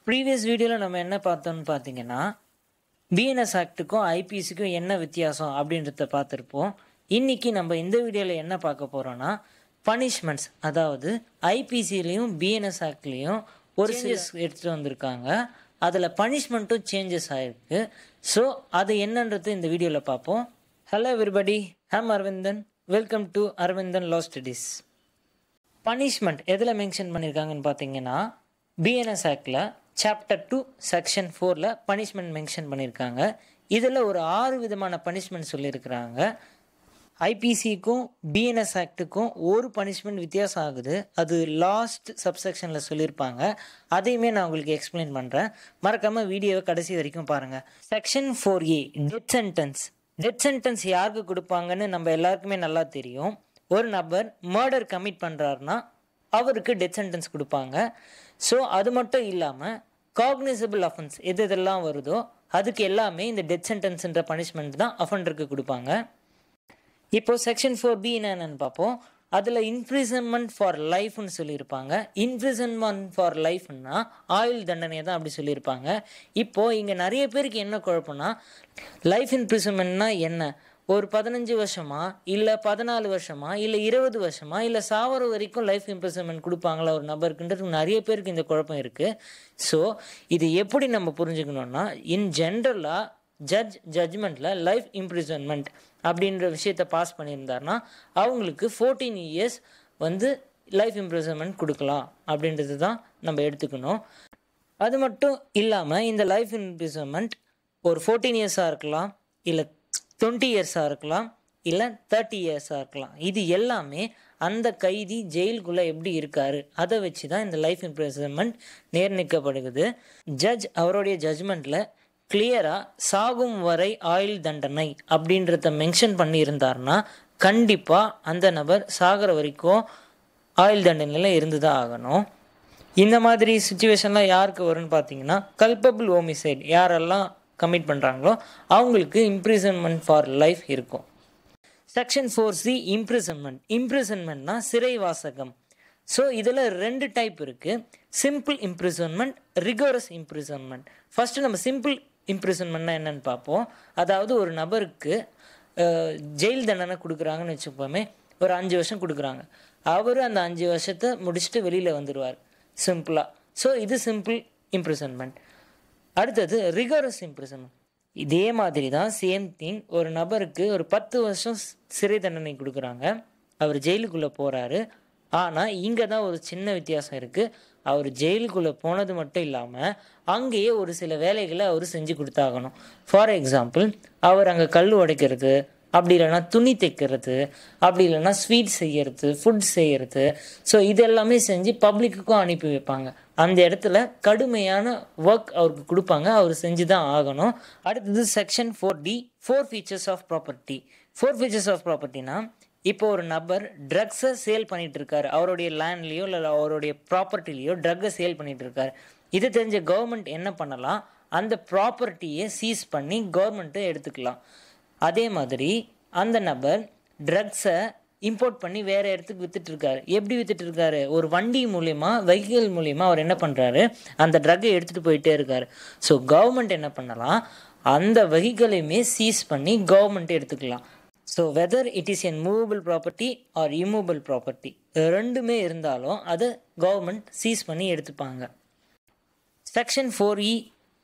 Previous வீடியோவில் நம்ம என்ன பார்த்தோம்னு பார்த்தீங்கன்னா பிஎன்எஸ் ஆக்ட்டுக்கும் ஐபிசிக்கும் என்ன வித்தியாசம் அப்படின்றத பார்த்துருப்போம். இன்றைக்கி நம்ம இந்த வீடியோவில் என்ன பார்க்க போகிறோன்னா பனிஷ்மெண்ட்ஸ், அதாவது ஐபிசிலையும் பிஎன்எஸ் ஆக்ட்லேயும் ஒரு சில எடுத்துகிட்டு வந்திருக்காங்க. அதில் பனிஷ்மெண்ட்டும் சேஞ்சஸ் ஆகிருக்கு. ஸோ அது என்னன்றது இந்த வீடியோவில் பார்ப்போம். Hello everybody, I'm Aravindan. Welcome to Aravindan law studies. Punishment எதில் மென்ஷன் பண்ணியிருக்காங்கன்னு பார்த்தீங்கன்னா பிஎன்எஸ் ஆக்டில் சாப்டர் 2 செக்ஷன் 4ல் பனிஷ்மெண்ட் மென்ஷன் பண்ணியிருக்காங்க. இதில் ஒரு 6 விதமான பனிஷ்மெண்ட் சொல்லியிருக்கிறாங்க. ஐபிசிக்கும் பிஎன்எஸ் ஆக்டுக்கும் ஒரு பனிஷ்மெண்ட் வித்தியாசம் ஆகுது. அது லாஸ்ட் சப்செக்ஷனில் சொல்லியிருப்பாங்க. அதையுமே நான் உங்களுக்கு எக்ஸ்பிளைன் பண்ணுறேன். மறக்காமல் வீடியோவை கடைசி வரைக்கும் பாருங்கள். Section 4A death sentence. Death sentence யாருக்கு கொடுப்பாங்கன்னு நம்ம எல்லாருக்குமே நல்லா தெரியும். ஒரு நபர் மர்டர் கமிட் பண்ணுறாருனா அவருக்கு டெத் சென்டென்ஸ் கொடுப்பாங்க. ஸோ அது மட்டும் இல்லாமல் காக்னிசபிள் அஃபென்ஸ் எதெல்லாம் வருதோ அதுக்கு எல்லாமே இந்த டெத் சென்டென்ஸ்ன்ற பனிஷ்மெண்ட் தான் அஃபெண்டருக்கு கொடுப்பாங்க. இப்போது செக்ஷன் 4B என்னென்னு பார்ப்போம். அதில் இன்ப்ரிசன்மெண்ட் ஃபார் லைஃப்னு சொல்லியிருப்பாங்க. இன்ப்ரிசன்மெண்ட் ஃபார் லைஃப்னா ஆயுள் தண்டனையை தான் அப்படி சொல்லியிருப்பாங்க. இப்போது இங்கே நிறைய பேருக்கு என்ன குழப்பம்னா, லைஃப் இன்ப்ரிசன்மெண்ட்னா என்ன, ஒரு 15 வருஷமா இல்லை 14 வருஷமா இல்லை 20 வருஷமா இல்லை சாவர வரைக்கும் லைஃப் இம்ப்ரிசன்மெண்ட் கொடுப்பாங்களா ஒரு நபருக்குன்றது நிறைய பேருக்கு இந்த குழப்பம் இருக்குது. ஸோ இது எப்படி நம்ம புரிஞ்சுக்கணுன்னா, இன் ஜென்ரலாக ஜட்ஜ்மெண்ட்டில் லைஃப் இம்ப்ரிசன்மெண்ட் அப்படின்ற விஷயத்தை பாஸ் பண்ணியிருந்தாருன்னா அவங்களுக்கு 14 இயர்ஸ் லைஃப் இம்ப்ரிசன்மெண்ட் கொடுக்கலாம் அப்படின்றது தான் நம்ம எடுத்துக்கணும். அது மட்டும் இல்லாமல் இந்த லைஃப் இம்ப்ரிசன்மெண்ட் ஒரு 14 இயர்ஸாக இருக்கலாம், இல்லை 20 இயர்ஸாக இருக்கலாம், இல்லை 30 இயர்ஸாக இருக்கலாம். இது எல்லாமே அந்த கைதி ஜெயிலுக்குள்ளே எப்படி இருக்காரு அதை வச்சு தான் இந்த லைஃப் இம்ப்ரிசன்மெண்ட் நிர்ணயிக்கப்படுகிறது. ஜட்ஜ் அவருடைய ஜட்ஜ்மெண்ட்டில் கிளியராக சாகும் வரை ஆயுள் தண்டனை அப்படின்றத மென்ஷன் பண்ணியிருந்தார்னா கண்டிப்பாக அந்த நபர் சாகிற வரைக்கும் ஆயுள் தண்டனையில் இருந்து தான் ஆகணும். இந்த மாதிரி சுச்சுவேஷன்லாம் யாருக்கு வரும்னு பார்த்தீங்கன்னா, கல்பபிள் ஹோமிசைட் யாரெல்லாம் கமிட் பண்ணுறாங்களோ அவங்களுக்கு இம்ப்ரிசன்மெண்ட் ஃபார் லைஃப் இருக்கும். Section 4C imprisonment. இம்ப்ரிசன்மெண்ட்னா சிறைவாசகம். ஸோ இதில் 2 டைப் இருக்குது. Simple imprisonment, rigorous imprisonment. First நம்ம சிம்பிள் இம்ப்ரிசன்மெண்ட்னா என்னென்னு பார்ப்போம். அதாவது ஒரு நபருக்கு ஜெயில் தண்டனை கொடுக்குறாங்கன்னு வச்சுப்போமே, ஒரு 5 வருஷம் கொடுக்குறாங்க. அவர் அந்த 5 வருஷத்தை முடிச்சுட்டு வெளியில் வந்துடுவார் சிம்பிளாக. ஸோ இது சிம்பிள் இம்ப்ரிசன்மெண்ட். அடுத்தது ரிகோரஸ் இம்ப்ரிசன்மெண்ட். இதே மாதிரி தான் சேம் திங். ஒரு நபருக்கு ஒரு 10 வருஷம் சிறை தண்டனை கொடுக்குறாங்க, அவர் ஜெயிலுக்குள்ளே போகிறாரு. ஆனால் இங்கே தான் ஒரு சின்ன வித்தியாசம் இருக்குது. அவர் ஜெயிலுக்குள்ளே போனது மட்டும் இல்லாமல் அங்கேயே ஒரு சில வேலைகளை அவர் செஞ்சு கொடுத்தாகணும். ஃபார் எக்ஸாம்பிள், அவர் அங்கே கல் உடைக்கிறது, அப்படி இல்லைன்னா துணி தைக்கிறது, அப்படி இல்லைன்னா ஸ்வீட் செய்கிறது, ஃபுட் செய்கிறது. ஸோ இதெல்லாமே செஞ்சு பப்ளிக்குக்கும் அனுப்பி வைப்பாங்க. அந்த இடத்துல கடுமையான ஒர்க் அவருக்கு கொடுப்பாங்க, அவர் செஞ்சு தான் ஆகணும். அடுத்தது section 4D 4 features of property. 4 features of ப்ராப்பர்ட்டினா, இப்போ ஒரு நபர் ட்ரக்ஸை சேல் பண்ணிகிட்டு இருக்காரு, அவருடைய லேண்ட்லேயோ இல்லை அவருடைய ப்ராப்பர்ட்டிலேயோ ட்ரக்கை சேல் பண்ணிகிட்டு இருக்காரு. இது தெரிஞ்ச கவர்மெண்ட் என்ன பண்ணலாம், அந்த ப்ராப்பர்ட்டியை சீஸ் பண்ணி கவர்மெண்ட்டை எடுத்துக்கலாம். அதே மாதிரி அந்த நபர் ட்ரக்ஸை இம்போர்ட் பண்ணி வேறு இடத்துக்கு விற்றுட்ருக்காரு. எப்படி விற்றுட்ருக்காரு, ஒரு வண்டி மூலயமா, வெஹிக்கிள் மூலயமா அவர் என்ன பண்ணுறாரு, அந்த ட்ரக்கை எடுத்துகிட்டு போயிட்டே இருக்கார். ஸோ கவர்மெண்ட் என்ன பண்ணலாம், அந்த வெஹிக்கிளையுமே சீஸ் பண்ணி கவர்மெண்ட்டை எடுத்துக்கலாம். So whether it is N movable property R immovable property, ரெண்டுமே இருந்தாலும் அதை கவர்மெண்ட் சீஸ் பண்ணி எடுத்துப்பாங்க. Section 4E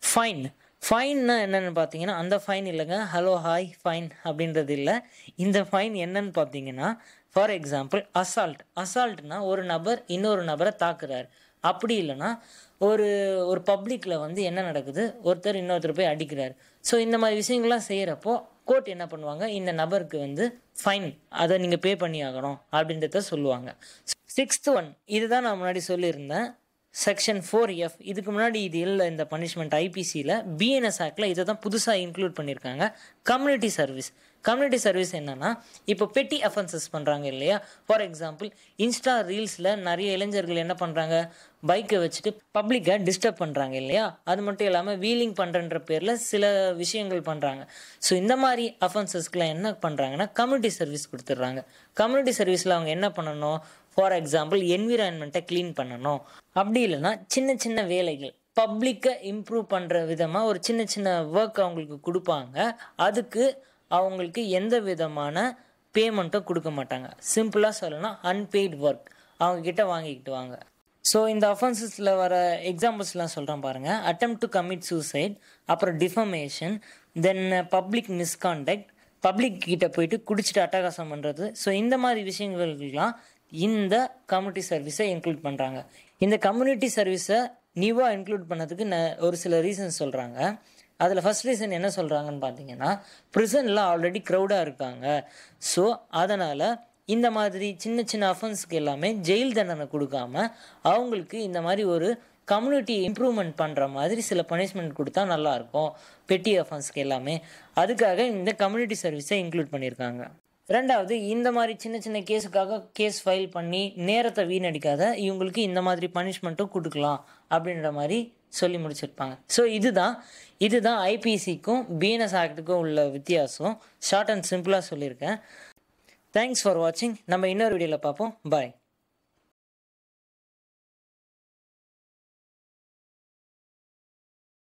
fine. ஃபைன்னா என்னென்னு பார்த்தீங்கன்னா, அந்த ஃபைன் இல்லைங்க, ஹலோ ஹாய் ஃபைன் அப்படின்றது இல்லை. இந்த ஃபைன் என்னன்னு பார்த்தீங்கன்னா, ஃபார் எக்ஸாம்பிள் அசால்ட்னா ஒரு நபர் இன்னொரு நபரை தாக்குறாரு. அப்படி இல்லைன்னா ஒரு பப்ளிக்கில் என்ன நடக்குது, ஒருத்தர் இன்னொருத்தர் போய் அடிக்கிறார். ஸோ இந்த மாதிரி விஷயங்கள்லாம் செய்கிறப்போ கோர்ட் என்ன பண்ணுவாங்க, இந்த நபருக்கு ஃபைன், அதை நீங்கள் பே பண்ணி ஆகணும் அப்படின்றத சொல்லுவாங்க. 6th ஒன், இதுதான் நான் முன்னாடி சொல்லியிருந்தேன், செக்ஷன் 4F. இதுக்கு முன்னாடி இது இல்லை இந்த பனிஷ்மெண்ட் ஐபிசியில். பிஎன்எஸ் ஆக்டில் இதை தான் புதுசாக இன்க்ளூட் பண்ணியிருக்காங்க. Community service. கம்யூனிட்டி சர்வீஸ் என்னென்னா, இப்போ பெட்டி அஃபென்சஸ் பண்ணுறாங்க இல்லையா. ஃபார் எக்ஸாம்பிள், இன்ஸ்டா ரீல்ஸில் நிறைய இளைஞர்கள் என்ன பண்ணுறாங்க, பைக்கை வச்சுட்டு பப்ளிக்கை டிஸ்டர்ப் பண்ணுறாங்க இல்லையா. அது மட்டும் இல்லாமல் வீலிங் பண்ணுறன்ற பேரில் சில விஷயங்கள் பண்ணுறாங்க. ஸோ இந்த மாதிரி அஃபென்சஸ்க்குலாம் என்ன பண்ணுறாங்கன்னா கம்யூனிட்டி சர்வீஸ் கொடுத்துட்றாங்க. கம்யூனிட்டி சர்வீஸில் அவங்க என்ன பண்ணணும், ஃபார் எக்ஸாம்பிள் என்விரான்மெண்ட்டை க்ளீன் பண்ணணும், அப்படி இல்லைன்னா சின்ன சின்ன வேலைகள், பப்ளிக்கை இம்ப்ரூவ் பண்ணுற விதமாக ஒரு சின்ன சின்ன ஒர்க் அவங்களுக்கு கொடுப்பாங்க. அதுக்கு அவங்களுக்கு எந்த விதமான பேமெண்ட்டும் கொடுக்க மாட்டாங்க. சிம்பிளாக சொல்லணும்னா அன்பெய்ட் ஒர்க் அவங்கக்கிட்ட வாங்கிக்கிட்டு வாங்க. ஸோ இந்த அஃபென்சஸில் வர எக்ஸாம்பிள்ஸ்லாம் சொல்கிறேன் பாருங்கள். அட்டெம்ப்ட் டு கமிட் சூசைட், அப்புறம் டிஃபமேஷன், தென் பப்ளிக் மிஸ்கான்டக்ட், பப்ளிக் கிட்ட போயிட்டு குடிச்சிட்டு அட்டகாசம் பண்ணுறது. ஸோ இந்த மாதிரி விஷயங்களுக்கெல்லாம் இந்த கம்யூனிட்டி சர்வீஸை இன்க்ளூட் பண்ணுறாங்க. இந்த கம்யூனிட்டி சர்வீஸை நியூவாக இன்க்ளூட் பண்ணதுக்கு ஒரு சில ரீசன்ஸ் சொல்கிறாங்க. அதில் ஃபஸ்ட் ரீசன் என்ன சொல்கிறாங்கன்னு பார்த்தீங்கன்னா, ப்ரிசனில் ஆல்ரெடி க்ரௌடாக இருக்காங்க. ஸோ அதனால் இந்த மாதிரி சின்ன சின்ன அஃபென்ஸ்க்கு எல்லாமே ஜெயில் தண்டனை கொடுக்காம அவங்களுக்கு இந்த மாதிரி ஒரு கம்யூனிட்டி இம்ப்ரூவ்மெண்ட் பண்ணுற மாதிரி சில பனிஷ்மெண்ட் கொடுத்தா நல்லாயிருக்கும் பெட்டி அஃபென்ஸ்க்கு எல்லாமே. அதுக்காக இந்த கம்யூனிட்டி சர்வீஸை இன்க்ளூட் பண்ணியிருக்காங்க. ரெண்டாவது, இந்த மாதிரி சின்ன சின்ன கேஸுக்காக கேஸ் ஃபைல் பண்ணி நேரத்தை வீணடிக்காத இவங்களுக்கு இந்த மாதிரி பனிஷ்மெண்ட்டும் கொடுக்கலாம் அப்படின்ற மாதிரி சொல்லி முடிச்சிருப்பாங்க. ஸோ இதுதான் ஐபிசிக்கும் பிஎன்எஸ் ஆக்டுக்கும் உள்ள வித்தியாசம். ஷார்ட் அண்ட் சிம்பிளாக சொல்லியிருக்கேன். தேங்க்ஸ் ஃபார் வாட்சிங். நம்ம இன்னொரு வீடியோவில் பார்ப்போம். பாய்.